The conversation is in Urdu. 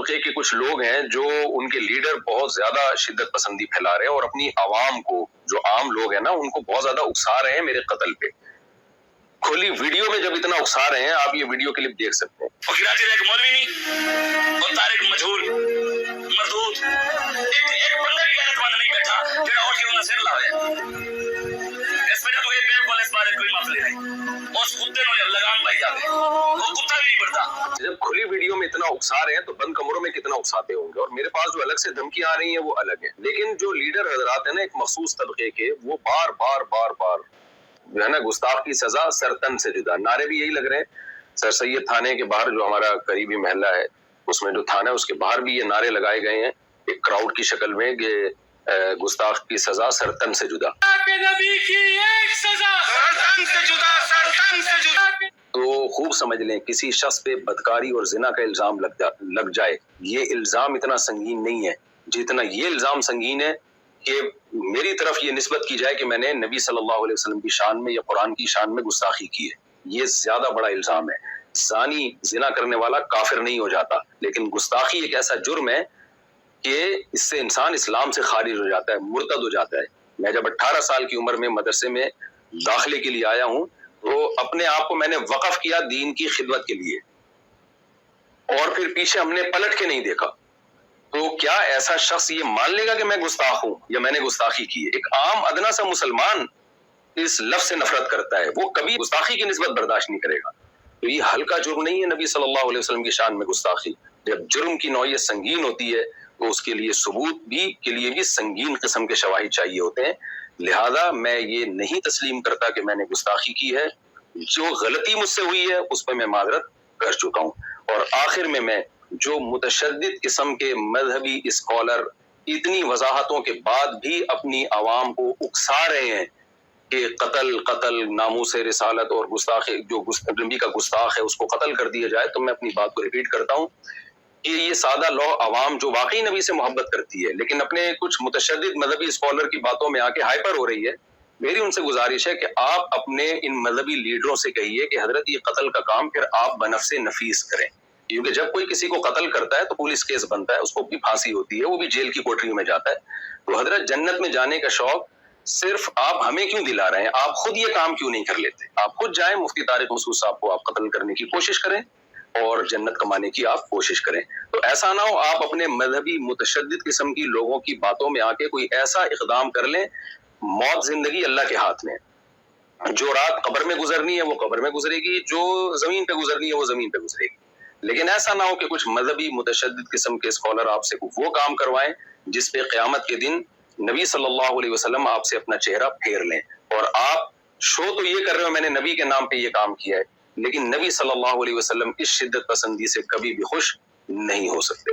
طبقے کے کچھ لوگ ہیں جو ان کے لیڈر بہت زیادہ شدت پسندی پھیلا رہے ہیں اور اپنی عوام کو، جو عام لوگ ہیں نا، ان کو بہت زیادہ اکسا رہے ہیں میرے قتل پہ۔ کھلی ویڈیو میں جب اتنا اکسا رہے ہیں، آپ یہ ویڈیو کلپ دیکھ سکتے ہیں۔ ایک مولوی نہیں اور طارق مجہول مردود ایک بندہ بھی غیرت مند نہیں بیٹھا جڑا اٹھ کے انہاں سر لاوے۔ اس وجہ تو یہ بالکل اس بارے کوئی مسئلہ نہیں، اس کتے نو لگام پائی جاوے، وہ کتا بھی نہیں بڑھتا۔ جب کھلی ویڈیو میں اتنا اکسا رہے ہیں تو بند کمروں میں کتنا اکساتے ہوں گے، اور میرے پاس جو الگ سے دھمکیاں آ رہی ہیں وہ الگ ہیں۔ لیکن جو لیڈر حضرات ہیں نا ایک مخصوص طبقے کے، وہ بار بار جو ہے نا گستاخ کی سزا سرتن سے جدا، نعرے بھی یہی لگ رہے ہیں۔ سر سید تھانے کے باہر جو ہمارا قریبی محلہ ہے، اس میں جو تھانہ ہے اس کے باہر بھی یہ نعرے لگائے گئے ہیں ایک کراؤڈ کی شکل میں کہ گستاخ کی سزا سرتن سے جدا۔ نبی کی ایک سزا سرتن سے جدا، سرتن سے جدا۔ تو خوب سمجھ لیں، کسی شخص پہ بدکاری اور زنا کا الزام لگ جائے، یہ الزام اتنا سنگین نہیں ہے جتنا یہ الزام سنگین ہے کہ میری طرف یہ نسبت کی جائے کہ میں نے نبی صلی اللہ علیہ وسلم کی شان میں یا قرآن کی شان میں گستاخی کی ہے۔ یہ زیادہ بڑا الزام ہے۔ زانی، زنا کرنے والا کافر نہیں ہو جاتا، لیکن گستاخی ایک ایسا جرم ہے کہ اس سے انسان اسلام سے خارج ہو جاتا ہے، مرتد ہو جاتا ہے۔ میں جب 18 سال کی عمر میں مدرسے میں داخلے کے لیے آیا ہوں تو اپنے آپ کو میں نے وقف کیا دین کی خدمت کے لیے، اور پھر پیچھے ہم نے پلٹ کے نہیں دیکھا۔ تو کیا ایسا شخص یہ مان لے گا کہ میں گستاخ ہوں یا میں نے گستاخی کی ہے؟ ایک عام ادنا سا مسلمان اس لفظ سے نفرت کرتا ہے، وہ کبھی گستاخی کی نسبت برداشت نہیں کرے گا۔ تو یہ ہلکا جرم نہیں ہے نبی صلی اللہ علیہ وسلم کی شان میں گستاخی۔ جب جرم کی نوعیت سنگین ہوتی ہے تو اس کے لیے ثبوت کے لیے بھی سنگین قسم کے شواہد چاہیے ہوتے ہیں۔ لہذا میں یہ نہیں تسلیم کرتا کہ میں نے گستاخی کی ہے۔ جو غلطی مجھ سے ہوئی ہے اس پہ میں معذرت کر چکا ہوں۔ اور آخر میں جو متشدد قسم کے مذہبی اسکالر اتنی وضاحتوں کے بعد بھی اپنی عوام کو اکسا رہے ہیں کہ قتل ناموس رسالت اور گستاخ، جو نبی کا گستاخ ہے اس کو قتل کر دیا جائے، تو میں اپنی بات کو ریپیٹ کرتا ہوں کہ یہ سادہ لو عوام جو واقعی نبی سے محبت کرتی ہے لیکن اپنے کچھ متشدد مذہبی اسکالر کی باتوں میں آ کے ہائپر ہو رہی ہے، میری ان سے گزارش ہے کہ آپ اپنے ان مذہبی لیڈروں سے کہیے کہ حضرت یہ قتل کا کام پھر آپ بنفس نفیس کریں، کیونکہ جب کوئی کسی کو قتل کرتا ہے تو پولیس کیس بنتا ہے، اس کو بھی پھانسی ہوتی ہے، وہ بھی جیل کی کوٹری میں جاتا ہے۔ تو حضرت جنت میں جانے کا شوق صرف آپ ہمیں کیوں دلا رہے ہیں؟ آپ خود یہ کام کیوں نہیں کر لیتے؟ آپ خود جائیں، مفتی طارق مسعود صاحب کو آپ قتل کرنے کی کوشش کریں اور جنت کمانے کی آپ کوشش کریں۔ تو ایسا نہ ہو آپ اپنے مذہبی متشدد قسم کی لوگوں کی باتوں میں آ کے کوئی ایسا اقدام کر لیں۔ موت زندگی اللہ کے ہاتھ میں، جو رات قبر میں گزرنی ہے وہ قبر میں گزرے گی، جو زمین پہ گزرنی ہے وہ زمین پہ گزرے گی۔ لیکن ایسا نہ ہو کہ کچھ مذہبی متشدد قسم کے اسکالر آپ سے وہ کام کروائیں جس پہ قیامت کے دن نبی صلی اللہ علیہ وسلم آپ سے اپنا چہرہ پھیر لیں، اور آپ شو تو یہ کر رہے ہو میں نے نبی کے نام پہ یہ کام کیا ہے، لیکن نبی صلی اللہ علیہ وسلم اس شدت پسندی سے کبھی بھی خوش نہیں ہو سکتے۔